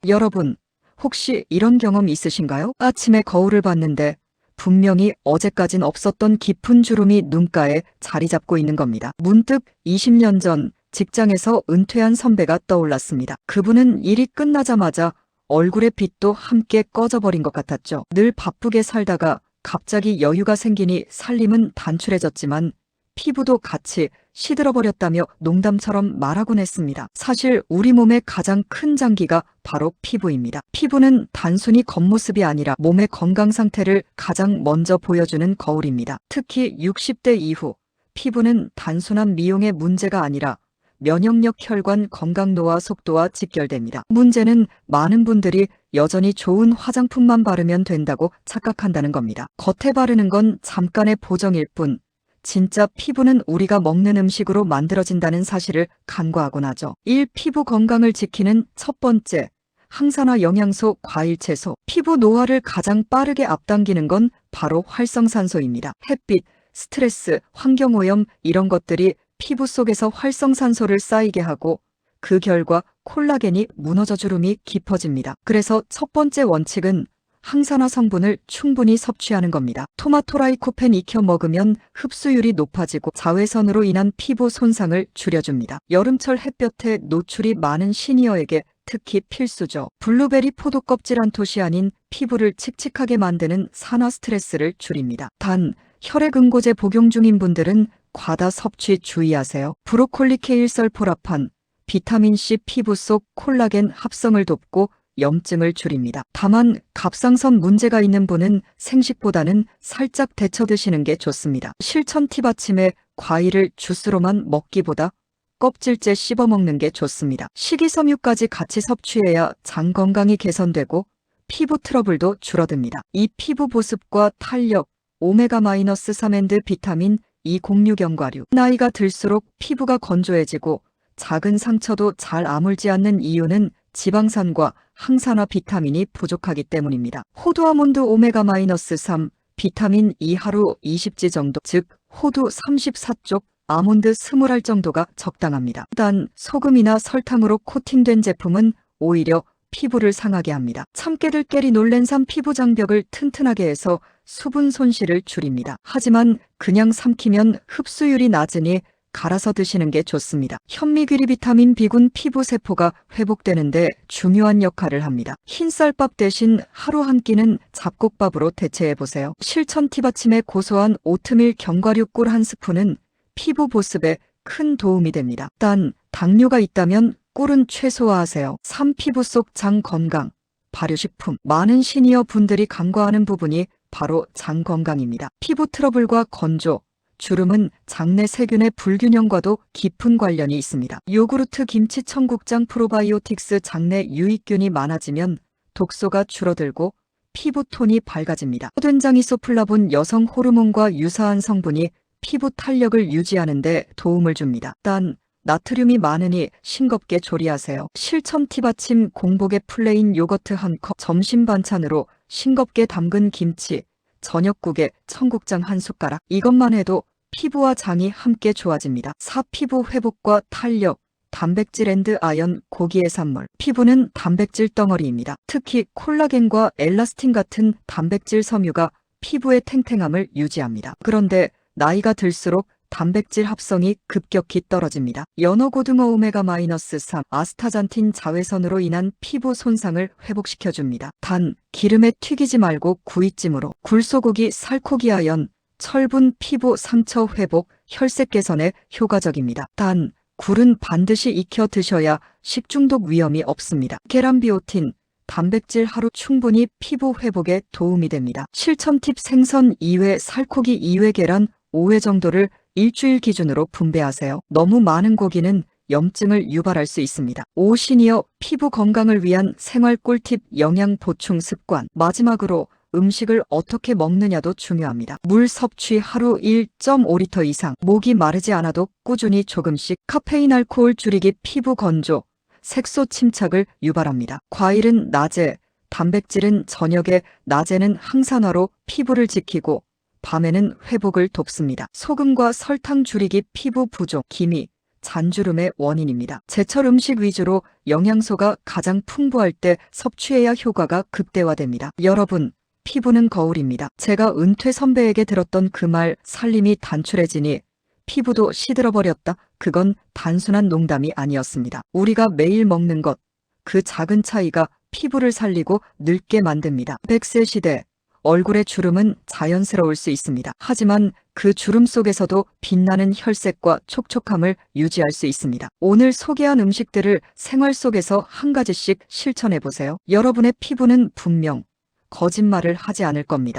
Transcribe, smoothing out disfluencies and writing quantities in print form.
여러분, 혹시 이런 경험 있으신가요? 아침에 거울을 봤는데 분명히 어제까진 없었던 깊은 주름이 눈가에 자리 잡고 있는 겁니다. 문득 20년 전 직장에서 은퇴한 선배가 떠올랐습니다. 그분은 일이 끝나자마자 얼굴의 빛도 함께 꺼져버린 것 같았죠. 늘 바쁘게 살다가 갑자기 여유가 생기니 살림은 단출해졌지만 피부도 같이 시들어버렸다며 농담처럼 말하곤 했습니다. 사실 우리 몸의 가장 큰 장기가 바로 피부입니다. 피부는 단순히 겉모습이 아니라 몸의 건강 상태를 가장 먼저 보여주는 거울입니다. 특히 60대 이후 피부는 단순한 미용의 문제가 아니라 면역력, 혈관, 건강 노화 속도와 직결됩니다. 문제는 많은 분들이 여전히 좋은 화장품만 바르면 된다고 착각한다는 겁니다. 겉에 바르는 건 잠깐의 보정일 뿐 진짜 피부는 우리가 먹는 음식으로 만들어진다는 사실을 간과하곤 하죠. 1. 피부 건강을 지키는 첫 번째, 항산화 영양소, 과일, 채소. 피부 노화를 가장 빠르게 앞당기는 건 바로 활성산소입니다. 햇빛, 스트레스, 환경오염 이런 것들이 피부 속에서 활성산소를 쌓이게 하고 그 결과 콜라겐이 무너져 주름이 깊어집니다. 그래서 첫 번째 원칙은 항산화 성분을 충분히 섭취하는 겁니다. 토마토라이코펜 익혀 먹으면 흡수율이 높아지고 자외선으로 인한 피부 손상을 줄여줍니다. 여름철 햇볕에 노출이 많은 시니어에게 특히 필수죠. 블루베리 포도 껍질 안토시아닌 피부를 칙칙하게 만드는 산화 스트레스를 줄입니다. 단, 혈액응고제 복용 중인 분들은 과다 섭취 주의하세요. 브로콜리 케일설포라판, 비타민C 피부 속 콜라겐 합성을 돕고 염증을 줄입니다. 다만 갑상선 문제가 있는 분은 생식보다는 살짝 데쳐 드시는 게 좋습니다. 실천 팁: 아침에 과일을 주스로만 먹기보다 껍질째 씹어 먹는 게 좋습니다. 식이섬유까지 같이 섭취해야 장 건강이 개선되고 피부 트러블도 줄어듭니다. 이 피부 보습과 탄력, 오메가-3 앤드 비타민 E06견과류. 나이가 들수록 피부가 건조해지고 작은 상처도 잘 아물지 않는 이유는 지방산과 항산화 비타민이 부족하기 때문입니다. 호두 아몬드 오메가-3, 비타민 E 하루 20지 정도, 즉 호두 34쪽, 아몬드 20알 정도가 적당합니다. 단 소금이나 설탕으로 코팅된 제품은 오히려 피부를 상하게 합니다. 참깨들 깨리 놀랜산 피부 장벽을 튼튼하게 해서 수분 손실을 줄입니다. 하지만 그냥 삼키면 흡수율이 낮으니 갈아서 드시는 게 좋습니다. 현미귀리 비타민 B군 피부 세포가 회복되는데 중요한 역할을 합니다. 흰쌀밥 대신 하루 한 끼는 잡곡밥으로 대체해보세요. 실천 팁: 아침에 고소한 오트밀 견과류 꿀 한 스푼은 피부 보습에 큰 도움이 됩니다. 단, 당뇨가 있다면 꿀은 최소화하세요. 3. 피부 속 장 건강, 발효식품. 많은 시니어 분들이 간과하는 부분이 바로 장 건강입니다. 피부 트러블과 건조, 주름은 장내 세균의 불균형과도 깊은 관련이 있습니다. 요구르트, 김치, 청국장, 프로바이오틱스 장내 유익균이 많아지면 독소가 줄어들고 피부 톤이 밝아집니다. 된장 이소플라본 여성 호르몬과 유사한 성분이 피부 탄력을 유지하는 데 도움을 줍니다. 단, 나트륨이 많으니 싱겁게 조리하세요. 실천 팁: 아침 공복에 플레인 요거트 한 컵, 점심 반찬으로 싱겁게 담근 김치, 저녁국에 청국장 한 숟가락. 이것만 해도 피부와 장이 함께 좋아집니다. 4. 피부 회복과 탄력, 단백질 앤드 아연, 고기 해산물. 피부는 단백질 덩어리입니다. 특히 콜라겐과 엘라스틴 같은 단백질 섬유가 피부의 탱탱함을 유지합니다. 그런데 나이가 들수록 단백질 합성이 급격히 떨어집니다. 연어, 고등어 오메가-3, 아스타잔틴 자외선으로 인한 피부 손상을 회복시켜줍니다. 단, 기름에 튀기지 말고 구이찜으로. 굴, 소고기, 살코기 아연, 철분 피부 상처 회복, 혈색 개선에 효과적입니다. 단, 굴은 반드시 익혀 드셔야 식중독 위험이 없습니다. 계란, 비오틴, 단백질 하루 충분히 피부 회복에 도움이 됩니다. 실천 팁: 생선 2회, 살코기 2회, 계란 5회 정도를 일주일 기준으로 분배하세요. 너무 많은 고기는 염증을 유발할 수 있습니다. 5. 시니어 피부 건강을 위한 생활 꿀팁, 영양 보충 습관. 마지막으로 음식을 어떻게 먹느냐도 중요합니다. 물 섭취 하루 1.5리터 이상. 목이 마르지 않아도 꾸준히 조금씩. 카페인, 알코올 줄이기 피부 건조, 색소 침착을 유발합니다. 과일은 낮에, 단백질은 저녁에, 낮에는 항산화로 피부를 지키고 밤에는 회복을 돕습니다. 소금과 설탕 줄이기 피부 부종, 기미, 잔주름의 원인입니다. 제철 음식 위주로 영양소가 가장 풍부할 때 섭취해야 효과가 극대화됩니다. 여러분, 피부는 거울입니다. 제가 은퇴 선배에게 들었던 그 말, 살림이 단출해지니 피부도 시들어버렸다. 그건 단순한 농담이 아니었습니다. 우리가 매일 먹는 것, 그 작은 차이가 피부를 살리고 늙게 만듭니다. 100세 시대, 얼굴의 주름은 자연스러울 수 있습니다. 하지만 그 주름 속에서도 빛나는 혈색과 촉촉함을 유지할 수 있습니다. 오늘 소개한 음식들을 생활 속에서 한 가지씩 실천해 보세요. 여러분의 피부는 분명 거짓말을 하지 않을 겁니다.